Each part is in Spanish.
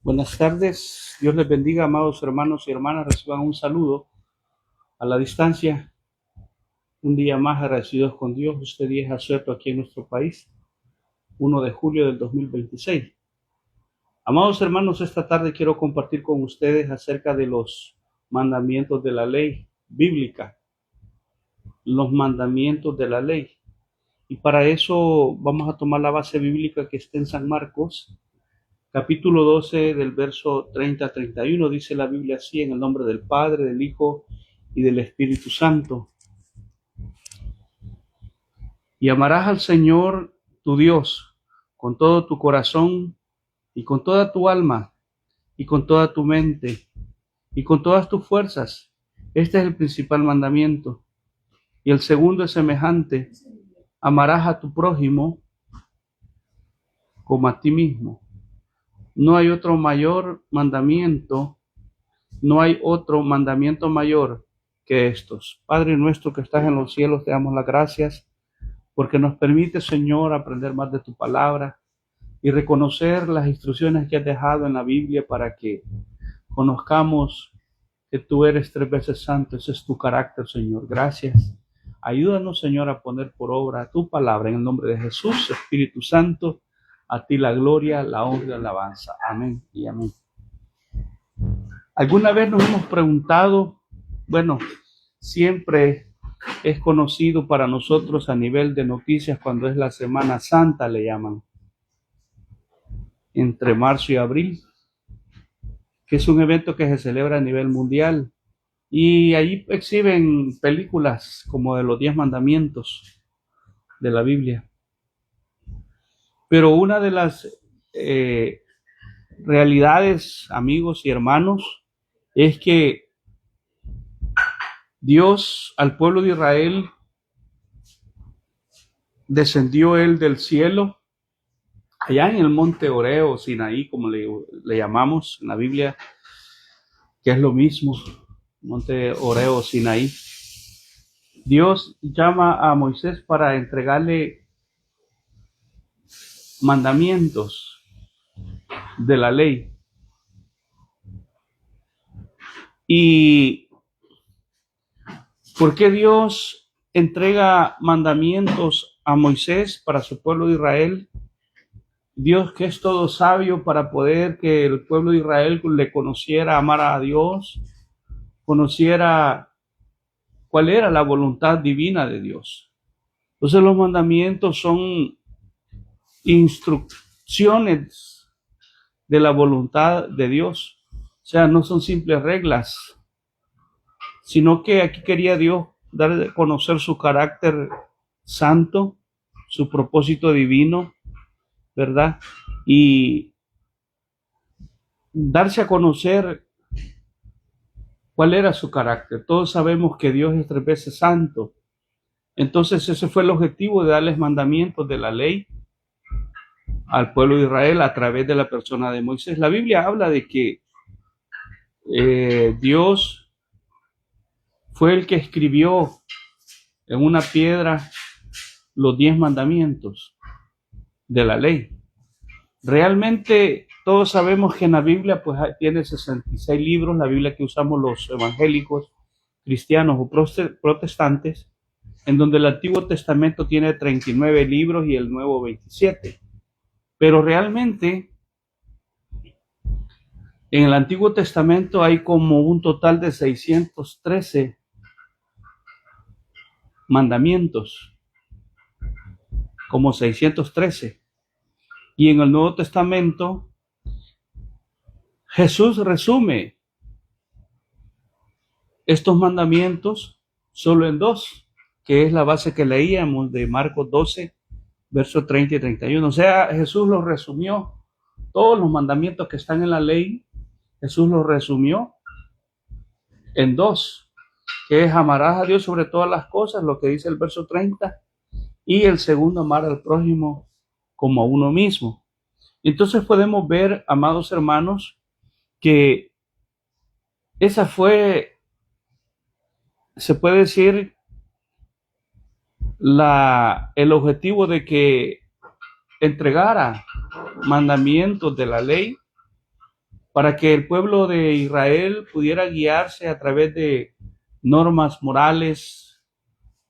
Buenas tardes, Dios les bendiga, amados hermanos y hermanas, reciban un saludo a la distancia. Un día más agradecidos con Dios, este día es asueto aquí en nuestro país, 1 de julio del 2026. Amados hermanos, esta tarde quiero compartir con ustedes acerca de los mandamientos de la ley bíblica, los mandamientos de la ley. Y para eso vamos a tomar la base bíblica que está en San Marcos, capítulo 12, del verso 30 a 31, dice la Biblia así: en el nombre del Padre, del Hijo y del Espíritu Santo. Y amarás al Señor tu Dios con todo tu corazón y con toda tu alma y con toda tu mente y con todas tus fuerzas. Este es el principal mandamiento. Y el segundo es semejante: amarás a tu prójimo como a ti mismo. No hay otro mandamiento mayor que estos. Padre nuestro que estás en los cielos, te damos las gracias porque nos permite, Señor, aprender más de tu palabra y reconocer las instrucciones que has dejado en la Biblia para que conozcamos que tú eres 3 veces santo. Ese es tu carácter, Señor. Gracias. Ayúdanos, Señor, a poner por obra tu palabra en el nombre de Jesús. Espíritu Santo, a ti la gloria, la honra y la alabanza. Amén y amén. ¿Alguna vez nos hemos preguntado? Bueno, siempre es conocido para nosotros a nivel de noticias cuando es la Semana Santa, le llaman, entre marzo y abril, que es un evento que se celebra a nivel mundial. Y allí exhiben películas como de los 10 mandamientos de la Biblia. Pero una de las realidades, amigos y hermanos, es que Dios al pueblo de Israel descendió él del cielo allá en el monte Oreo, Sinaí, como le llamamos en la Biblia, que es lo mismo, monte Oreo, Sinaí. Dios llama a Moisés para entregarle mandamientos de la ley. ¿Y por qué Dios entrega mandamientos a Moisés para su pueblo de Israel? Dios, que es todo sabio, para poder que el pueblo de Israel le conociera, amara a Dios, conociera cuál era la voluntad divina de Dios. Entonces los mandamientos son instrucciones de la voluntad de Dios. O sea, no son simples reglas, sino que aquí quería Dios dar a conocer su carácter santo, su propósito divino, ¿verdad? Y darse a conocer cuál era su carácter. Todos sabemos que Dios es 3 veces santo. Entonces ese fue el objetivo de darles mandamientos de la ley al pueblo de Israel a través de la persona de Moisés. La Biblia habla de que Dios fue el que escribió en una piedra los 10 mandamientos de la ley. Realmente todos sabemos que en la Biblia pues tiene 66 libros, la Biblia que usamos los evangélicos, cristianos o protestantes, en donde el Antiguo Testamento tiene 39 libros y el Nuevo 27. Pero realmente en el Antiguo Testamento hay como un total de 613 mandamientos, como 613. Y en el Nuevo Testamento Jesús resume estos mandamientos solo en 2, que es la base que leíamos de Marcos 12, versos 30 y 31. O sea, Jesús los resumió, todos los mandamientos que están en la ley, Jesús los resumió en 2, que es amarás a Dios sobre todas las cosas, lo que dice el verso 30, y el segundo, amar al prójimo como a uno mismo. Entonces podemos ver, amados hermanos, que esa fue, se puede decir, el objetivo de que entregara mandamientos de la ley para que el pueblo de Israel pudiera guiarse a través de normas morales,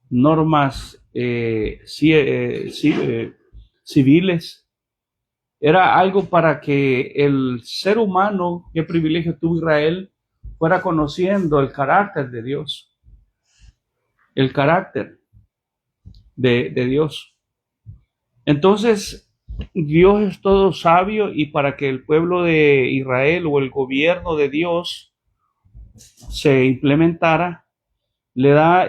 normas civiles. Era algo para que el ser humano, qué privilegio tuvo Israel, fuera conociendo el carácter de Dios, el carácter de Dios. Entonces, Dios es todo sabio, y para que el pueblo de Israel o el gobierno de Dios se implementara, le da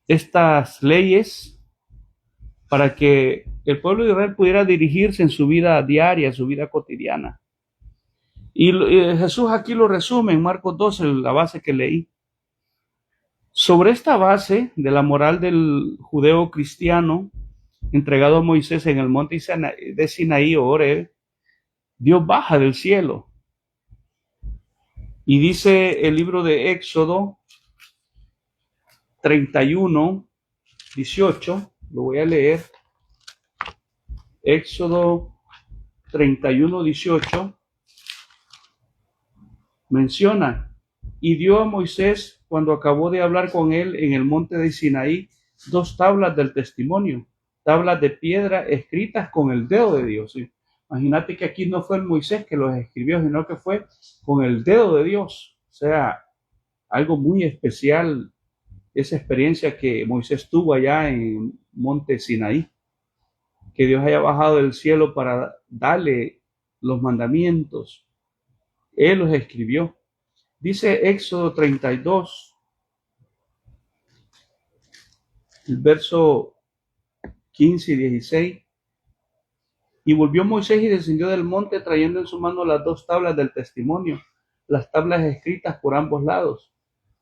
estas leyes para que el pueblo de Israel pudiera dirigirse en su vida diaria, en su vida cotidiana. Y Jesús aquí lo resume en Marcos 12, la base que leí. Sobre esta base de la moral del judeo cristiano entregado a Moisés en el monte de Sinaí o Horeb, Dios baja del cielo. Y dice el libro de Éxodo 31, 18, lo voy a leer. Éxodo 31, 18 menciona: y dio a Moisés, cuando acabó de hablar con él en el monte de Sinaí, 2 tablas del testimonio, tablas de piedra escritas con el dedo de Dios. ¿Sí? Imagínate que aquí no fue el Moisés que los escribió, sino que fue con el dedo de Dios. O sea, algo muy especial, esa experiencia que Moisés tuvo allá en monte Sinaí, que Dios haya bajado del cielo para darle los mandamientos. Él los escribió. Dice Éxodo 32, el verso 15 y 16. Y volvió Moisés y descendió del monte trayendo en su mano las 2 tablas del testimonio, las tablas escritas por ambos lados.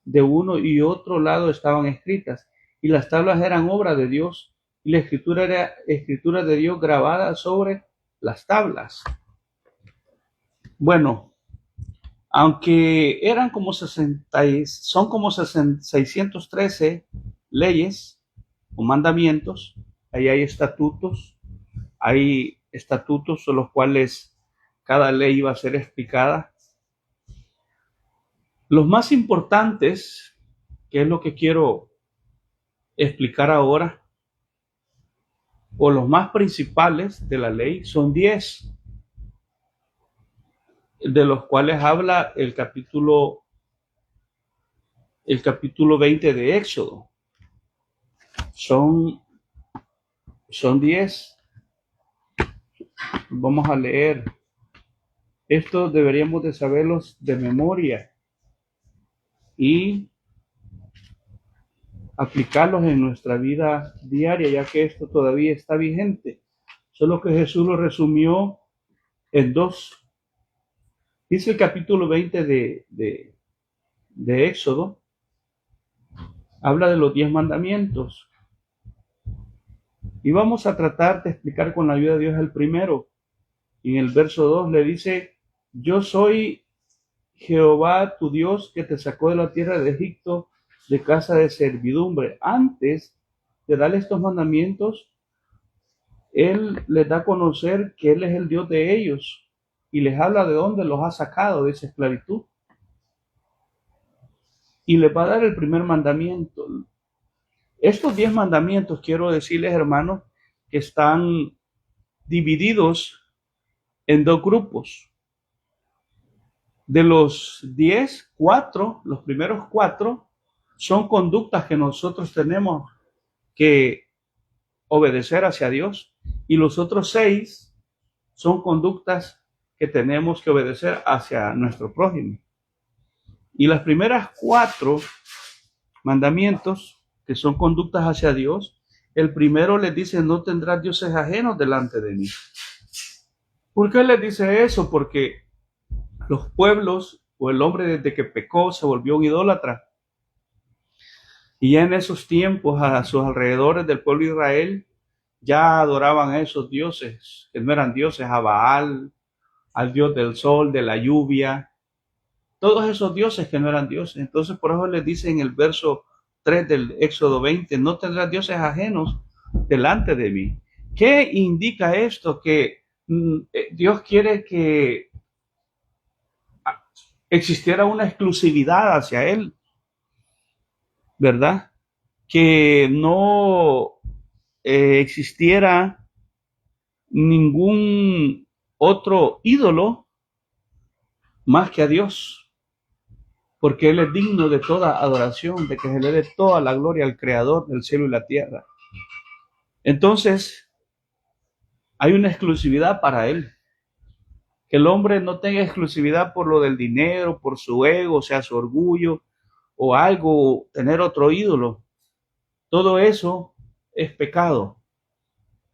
De uno y otro lado estaban escritas, y las tablas eran obra de Dios, y la escritura era escritura de Dios grabada sobre las tablas. Bueno, aunque eran como 613 leyes o mandamientos, ahí hay estatutos en los cuales cada ley iba a ser explicada. Los más importantes, que es lo que quiero explicar ahora, o los más principales de la ley, son 10, de los cuales habla el capítulo 20 de Éxodo. Son 10. Vamos a leer. Estos deberíamos de saberlos de memoria y aplicarlos en nuestra vida diaria, ya que esto todavía está vigente. Solo que Jesús lo resumió en 2. Dice el capítulo 20 de Éxodo, habla de los 10 mandamientos. Y vamos a tratar de explicar con la ayuda de Dios el primero. Y en el verso 2 le dice: yo soy Jehová tu Dios, que te sacó de la tierra de Egipto, de casa de servidumbre. Antes de darle estos mandamientos, Él les da a conocer que Él es el Dios de ellos, y les habla de dónde los ha sacado de esa esclavitud. Y les va a dar el primer mandamiento. Estos 10 mandamientos, quiero decirles, hermanos, que están divididos en 2 grupos. De los 10, 4, los primeros 4, son conductas que nosotros tenemos que obedecer hacia Dios, y los otros 6 son conductas que tenemos que obedecer hacia nuestro prójimo. Y las primeras 4 mandamientos, que son conductas hacia Dios, el primero les dice: no tendrás dioses ajenos delante de mí. ¿Por qué les dice eso? Porque los pueblos, o el hombre desde que pecó se volvió un idólatra. Y ya en esos tiempos, a sus alrededores del pueblo de Israel, ya adoraban a esos dioses, que no eran dioses, a Baal, al dios del sol, de la lluvia, todos esos dioses que no eran dioses. Entonces por eso les dice en el verso 3 del Éxodo 20: no tendrás dioses ajenos delante de mí. ¿Qué indica esto? Que Dios quiere que existiera una exclusividad hacia Él, ¿verdad? Que no existiera ningún otro ídolo más que a Dios, porque Él es digno de toda adoración, de que se le dé toda la gloria al Creador del cielo y la tierra. Entonces, hay una exclusividad para Él. Que el hombre no tenga exclusividad por lo del dinero, por su ego, o sea, su orgullo o algo, tener otro ídolo. Todo eso es pecado.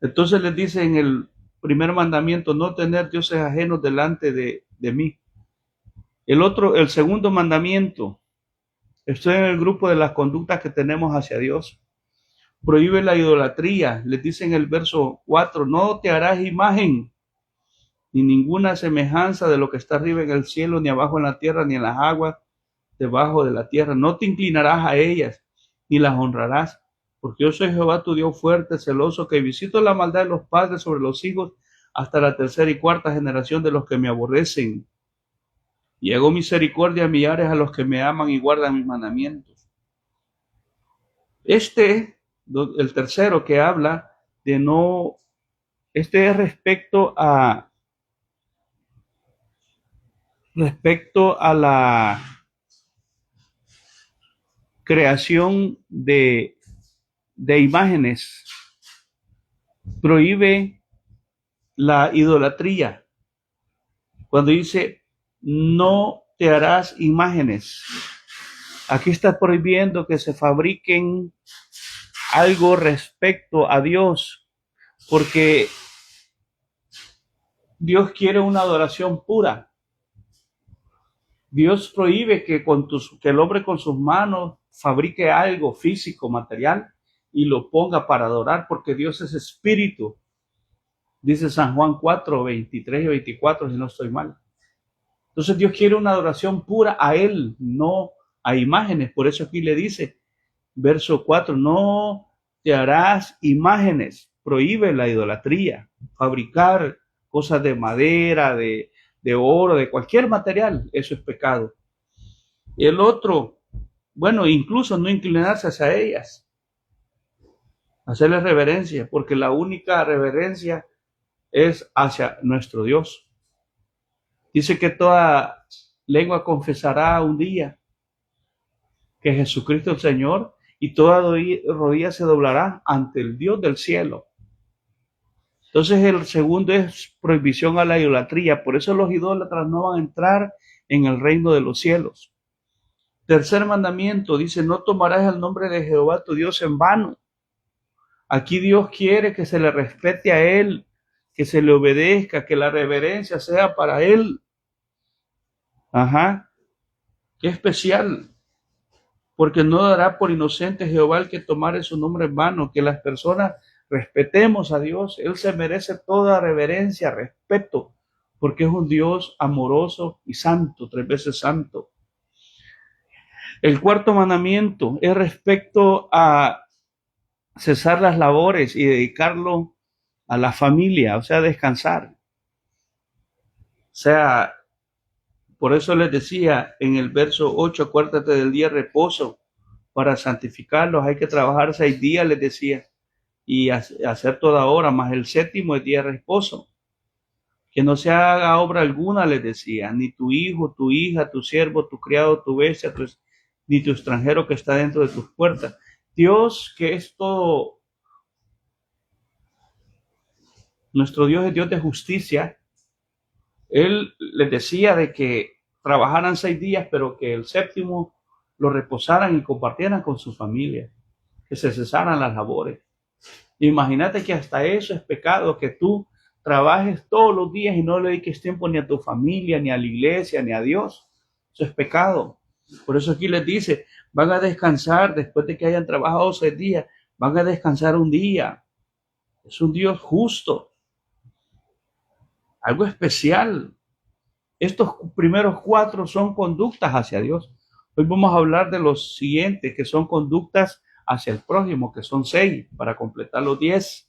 Entonces les dice en el primer mandamiento, no tener dioses ajenos delante de mí. El segundo mandamiento, estoy en el grupo de las conductas que tenemos hacia Dios. Prohíbe la idolatría. Les dice en el verso 4, no te harás imagen ni ninguna semejanza de lo que está arriba en el cielo, ni abajo en la tierra, ni en las aguas debajo de la tierra. No te inclinarás a ellas, ni las honrarás, porque yo soy Jehová tu Dios fuerte, celoso, que visito la maldad de los padres sobre los hijos hasta la tercera y cuarta generación de los que me aborrecen. Y hago misericordia a millares a los que me aman y guardan mis mandamientos. El tercero que habla de no, es respecto a la creación de imágenes. Prohíbe la idolatría. Cuando dice, no te harás imágenes. Aquí está prohibiendo que se fabriquen algo respecto a Dios, porque Dios quiere una adoración pura. Dios prohíbe que el hombre con sus manos fabrique algo físico, material, y lo ponga para adorar, porque Dios es espíritu. Dice San Juan 4, 23 y 24, si no estoy mal. Entonces Dios quiere una adoración pura a Él, no a imágenes. Por eso aquí le dice, verso 4, no te harás imágenes. Prohíbe la idolatría, fabricar cosas de madera, de oro, de cualquier material, eso es pecado. Y el otro, bueno, incluso no inclinarse hacia ellas, hacerles reverencia, porque la única reverencia es hacia nuestro Dios. Dice que toda lengua confesará un día que Jesucristo es el Señor, y toda rodilla se doblará ante el Dios del cielo. Entonces el segundo es prohibición a la idolatría. Por eso los idólatras no van a entrar en el reino de los cielos. Tercer mandamiento dice, no tomarás el nombre de Jehová tu Dios en vano. Aquí Dios quiere que se le respete a Él, que se le obedezca, que la reverencia sea para Él. Ajá, qué especial. Porque no dará por inocente Jehová el que tomare su nombre en vano. Que las personas respetemos a Dios. Él se merece toda reverencia, respeto, porque es un Dios amoroso y santo, 3 veces santo. El cuarto mandamiento es respecto a cesar las labores y dedicarlo a la familia, o sea, descansar. O sea, por eso les decía en el verso 8, acuérdate del día de reposo para santificarlos. Hay que trabajar 6 días, les decía, y hacer toda hora, más el séptimo es día de reposo. Que no se haga obra alguna, les decía, ni tu hijo, tu hija, tu siervo, tu criado, tu bestia, ni tu extranjero que está dentro de tus puertas. Dios, que es todo, nuestro Dios es Dios de justicia. Él les decía de que trabajaran 6 días, pero que el séptimo lo reposaran y compartieran con su familia, que se cesaran las labores. Imagínate que hasta eso es pecado, que tú trabajes todos los días y no le dediques tiempo ni a tu familia, ni a la iglesia, ni a Dios. Eso es pecado. Por eso aquí les dice, van a descansar después de que hayan trabajado 6 días, van a descansar un día. Es un Dios justo, algo especial. Estos primeros 4 son conductas hacia Dios. Hoy vamos a hablar de los siguientes, que son conductas hacia el prójimo, que son 6, para completar los 10.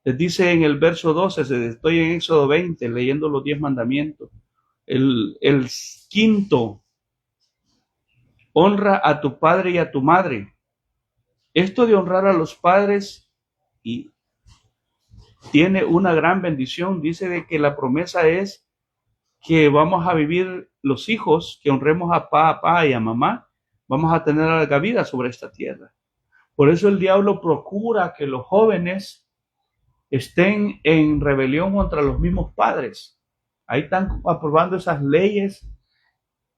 Les dice en el verso 12, estoy en Éxodo 20, leyendo los 10 mandamientos. El quinto, honra a tu padre y a tu madre. Esto de honrar a los padres y tiene una gran bendición. Dice de que la promesa es que vamos a vivir los hijos, que honremos a papá y a mamá, vamos a tener larga vida sobre esta tierra. Por eso el diablo procura que los jóvenes estén en rebelión contra los mismos padres. Ahí están aprobando esas leyes,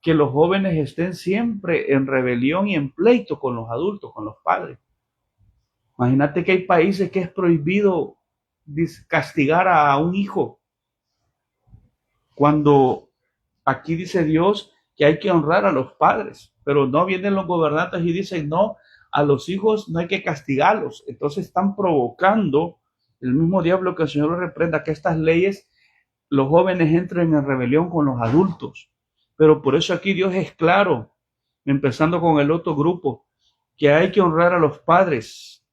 que los jóvenes estén siempre en rebelión y en pleito con los adultos, con los padres. Imagínate que hay países que es prohibido castigar a un hijo, cuando aquí dice Dios que hay que honrar a los padres, pero no vienen los gobernantes y dicen no, a los hijos no hay que castigarlos. Entonces están provocando, el mismo diablo, que el Señor lo reprenda, que estas leyes, los jóvenes entren en rebelión con los adultos. Pero por eso aquí Dios es claro, empezando con el otro grupo, que hay que honrar a los padres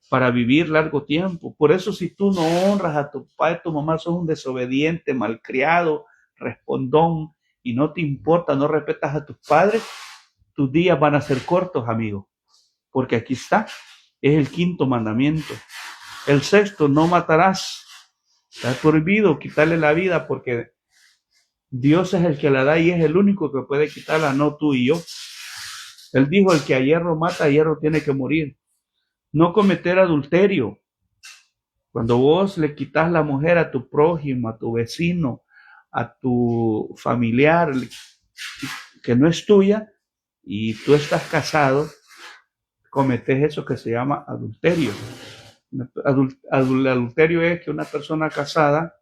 para vivir largo tiempo. Por eso si tú no honras a tu padre, tu mamá, sos un desobediente, malcriado, respondón, y no te importa, no respetas a tus padres, tus días van a ser cortos, amigo. Porque aquí está, es el quinto mandamiento. El sexto, no matarás. Está prohibido quitarle la vida, porque Dios es el que la da y es el único que puede quitarla, no tú y yo. Él dijo, el que a hierro mata, a hierro tiene que morir. No cometer adulterio. Cuando vos le quitas la mujer a tu prójimo, a tu vecino, a tu familiar, que no es tuya, y tú estás casado, cometes eso que se llama adulterio. Adulterio es que una persona casada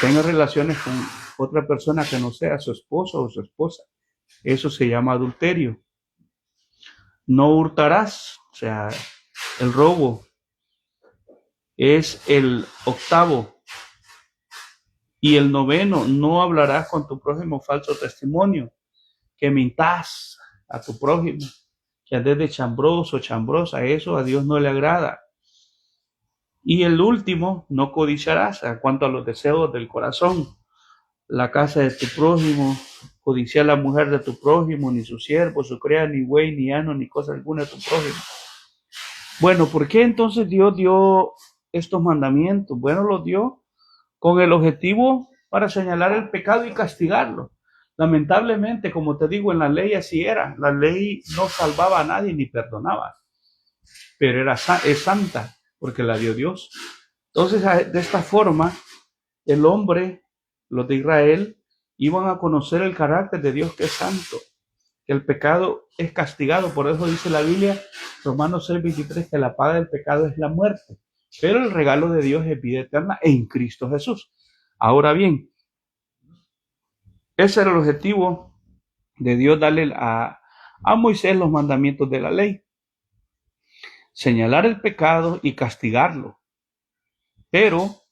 tenga relaciones con otra persona que no sea su esposo o su esposa. Eso se llama adulterio. No hurtarás, o sea, el robo es el octavo. Y el noveno, no hablarás con tu prójimo falso testimonio, que mintas a tu prójimo, que andes de chambroso, chambrosa, eso a Dios no le agrada. Y el último, no codiciarás a cuanto a los deseos del corazón, la casa de tu prójimo, codiciar la mujer de tu prójimo, ni su siervo, su criada, ni buey, ni asno, ni cosa alguna de tu prójimo. Bueno, ¿por qué entonces Dios dio estos mandamientos? Bueno, los dio con el objetivo para señalar el pecado y castigarlo. Lamentablemente, como te digo, en la ley así era. La ley no salvaba a nadie ni perdonaba, pero es santa porque la dio Dios. Entonces, de esta forma, el hombre, los de Israel, iban a conocer el carácter de Dios, que es santo, que el pecado es castigado. Por eso dice la Biblia, Romanos 6:23, que la paga del pecado es la muerte, pero el regalo de Dios es vida eterna en Cristo Jesús. Ahora bien, ese era el objetivo de Dios, darle a Moisés los mandamientos de la ley: señalar el pecado y castigarlo. Pero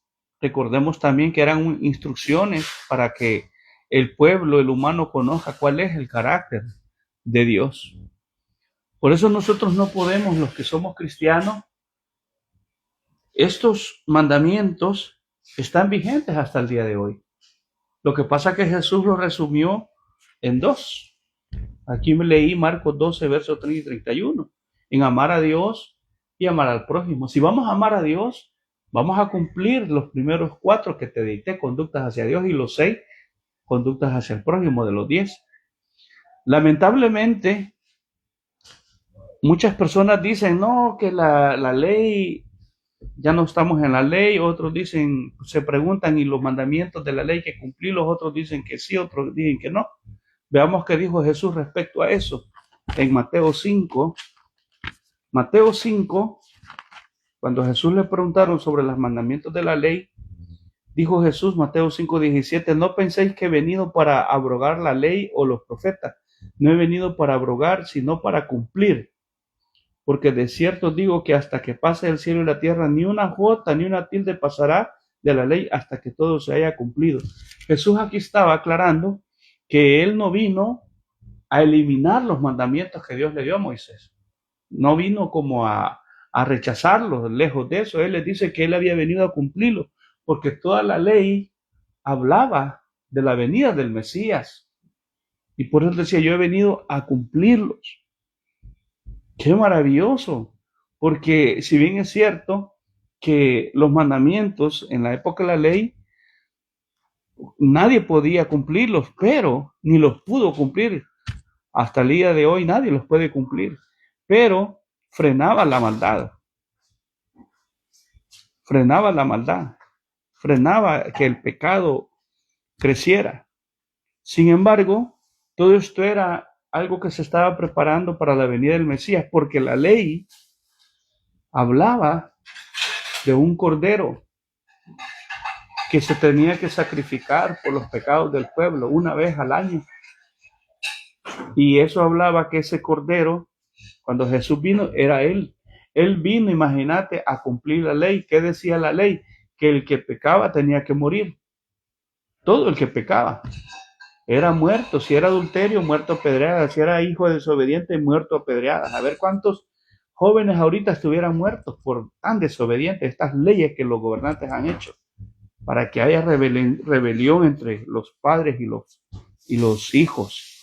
recordemos también que eran instrucciones para que el pueblo, el humano, conozca cuál es el carácter de Dios. Por eso nosotros no podemos, los que somos cristianos, estos mandamientos están vigentes hasta el día de hoy. Lo que pasa es que Jesús los resumió en dos. Aquí me leí Marcos 12, versos 30 y 31. En amar a Dios y amar al prójimo. Si vamos a amar a Dios, vamos a cumplir los primeros 4 que te dicté, conductas hacia Dios, y los 6, conductas hacia el prójimo, de los 10. Lamentablemente, muchas personas dicen, no, que la ley, ya no estamos en la ley. Otros dicen, se preguntan, ¿y los mandamientos de la ley que cumplir? Los otros dicen que sí, otros dicen que no. Veamos qué dijo Jesús respecto a eso. En Mateo 5, cuando Jesús le preguntaron sobre los mandamientos de la ley, dijo Jesús, Mateo 5:17, no penséis que he venido para abrogar la ley o los profetas. No he venido para abrogar, sino para cumplir. Porque de cierto digo que hasta que pase el cielo y la tierra, ni una jota ni una tilde pasará de la ley hasta que todo se haya cumplido. Jesús aquí estaba aclarando que él no vino a eliminar los mandamientos que Dios le dio a Moisés. No vino como a a rechazarlo. Lejos de eso, él les dice que él había venido a cumplirlo, porque toda la ley hablaba de la venida del Mesías. Y por eso decía, yo he venido a cumplirlos. Qué maravilloso, porque si bien es cierto que los mandamientos en la época de la ley, nadie podía cumplirlos, pero ni los pudo cumplir. Hasta el día de hoy nadie los puede cumplir, pero frenaba la maldad, frenaba la maldad, frenaba que el pecado creciera. Sin embargo, todo esto era algo que se estaba preparando para la venida del Mesías, porque la ley hablaba de un cordero que se tenía que sacrificar por los pecados del pueblo una vez al año. Y eso hablaba que ese cordero, cuando Jesús vino, era él. Él vino, imagínate, a cumplir la ley. ¿Qué decía la ley? Que el que pecaba tenía que morir. Todo el que pecaba era muerto. Si era adulterio, muerto a pedradas. Si era hijo desobediente, muerto a pedradas. A ver cuántos jóvenes ahorita estuvieran muertos por tan desobedientes, estas leyes que los gobernantes han hecho, para que haya rebelión entre los padres y los hijos.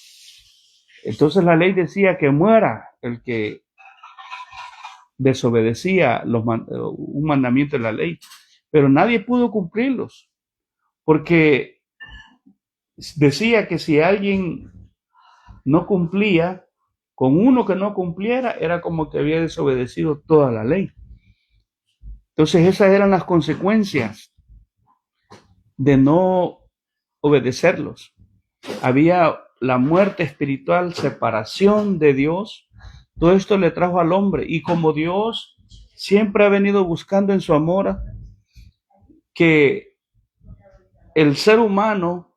Entonces la ley decía que muera el que desobedecía un mandamiento de la ley, pero nadie pudo cumplirlos, porque decía que si alguien no cumplía, con uno que no cumpliera, era como que había desobedecido toda la ley. Entonces esas eran las consecuencias de no obedecerlos. Había la muerte espiritual, separación de Dios. Todo esto le trajo al hombre, y como Dios siempre ha venido buscando en su amor que el ser humano,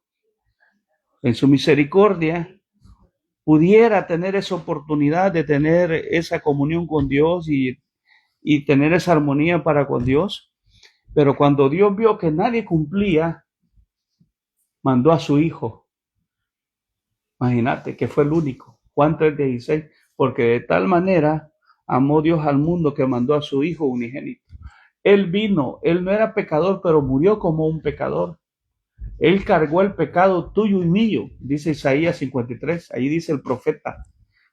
en su misericordia, pudiera tener esa oportunidad de tener esa comunión con Dios y tener esa armonía para con Dios. Pero cuando Dios vio que nadie cumplía, mandó a su Hijo. Imagínate que fue el único. Juan 3:16, porque de tal manera amó Dios al mundo que mandó a su Hijo unigénito. Él vino, él no era pecador, pero murió como un pecador. Él cargó el pecado tuyo y mío, dice Isaías 53. Ahí dice el profeta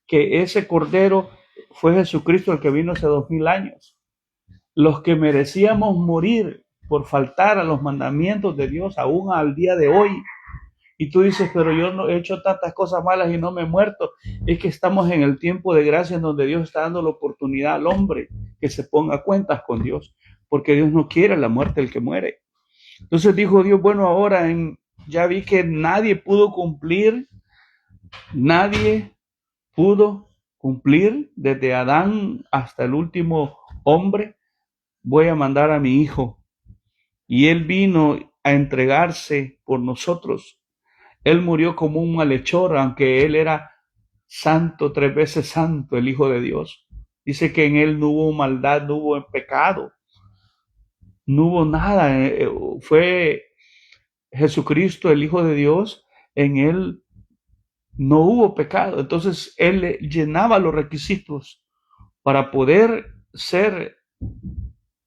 que ese cordero fue Jesucristo, el que vino hace 2000 años. Los que merecíamos morir por faltar a los mandamientos de Dios aún al día de hoy. Y tú dices, pero yo no he hecho tantas cosas malas y no me he muerto. Es que estamos en el tiempo de gracia en donde Dios está dando la oportunidad al hombre que se ponga a cuentas con Dios, porque Dios no quiere la muerte del que muere. Entonces dijo Dios, bueno, ahora ya vi que nadie pudo cumplir desde Adán hasta el último hombre. Voy a mandar a mi Hijo, y Él vino a entregarse por nosotros. Él murió como un malhechor, aunque Él era santo, 3 veces santo, el Hijo de Dios. Dice que en Él no hubo maldad, no hubo pecado, no hubo nada. Fue Jesucristo, el Hijo de Dios, en Él no hubo pecado. Entonces Él llenaba los requisitos para poder ser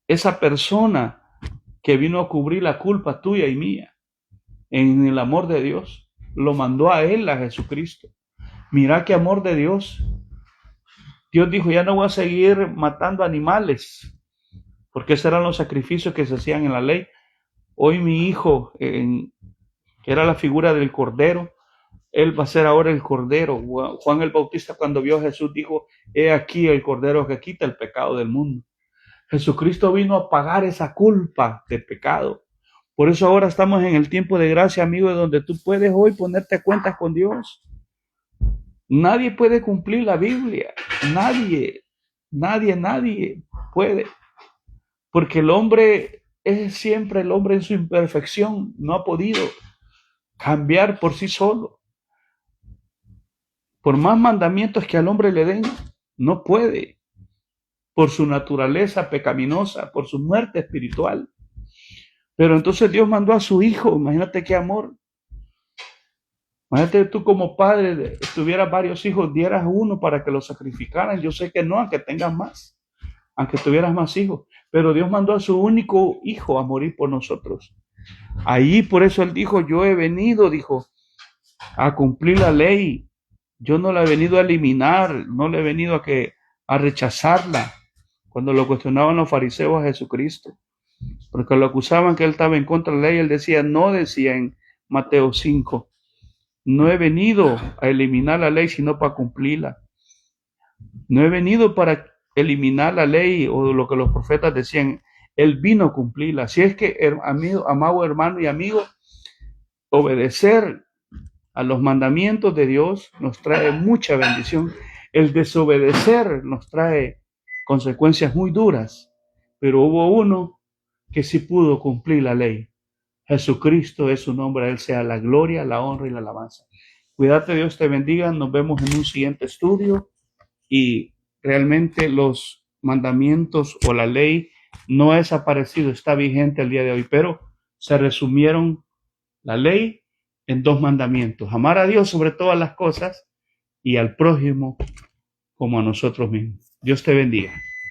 esa persona que vino a cubrir la culpa tuya y mía. En el amor de Dios, lo mandó a Él, a Jesucristo. Mira qué amor de Dios. Dios dijo, ya no voy a seguir matando animales, porque esos eran los sacrificios que se hacían en la ley. Hoy mi Hijo, que era la figura del Cordero, Él va a ser ahora el Cordero. Juan el Bautista, cuando vio a Jesús, dijo, he aquí el Cordero que quita el pecado del mundo. Jesucristo vino a pagar esa culpa de pecado. Por eso ahora estamos en el tiempo de gracia, amigo, donde tú puedes hoy ponerte a cuentas con Dios. Nadie puede cumplir la Biblia. Nadie puede. Porque el hombre es siempre el hombre en su imperfección. No ha podido cambiar por sí solo. Por más mandamientos que al hombre le den, no puede. Por su naturaleza pecaminosa, por su muerte espiritual. Pero entonces Dios mandó a su Hijo. Imagínate qué amor. Imagínate tú como padre, tuvieras varios hijos, dieras uno para que lo sacrificaran. Yo sé que no, aunque tengas más. aunque tuvieras más hijos. Pero Dios mandó a su único hijo a morir por nosotros. Ahí por eso él dijo, yo he venido, dijo, a cumplir la ley. Yo no la he venido a eliminar, no le he venido a rechazarla. Cuando lo cuestionaban los fariseos a Jesucristo, porque lo acusaban que él estaba en contra de la ley, él decía, no decía en Mateo 5, no he venido a eliminar la ley, sino para cumplirla. No he venido para eliminar la ley o lo que los profetas decían, él vino a cumplirla. Así es que, amado hermano y amigo, obedecer a los mandamientos de Dios nos trae mucha bendición. El desobedecer nos trae consecuencias muy duras, pero hubo uno que sí pudo cumplir la ley. Jesucristo es su nombre, a Él sea la gloria, la honra y la alabanza. Cuídate, Dios te bendiga, nos vemos en un siguiente estudio y realmente los mandamientos o la ley no ha desaparecido, está vigente el día de hoy, pero se resumieron la ley en 2 mandamientos: amar a Dios sobre todas las cosas y al prójimo como a nosotros mismos. Dios te bendiga.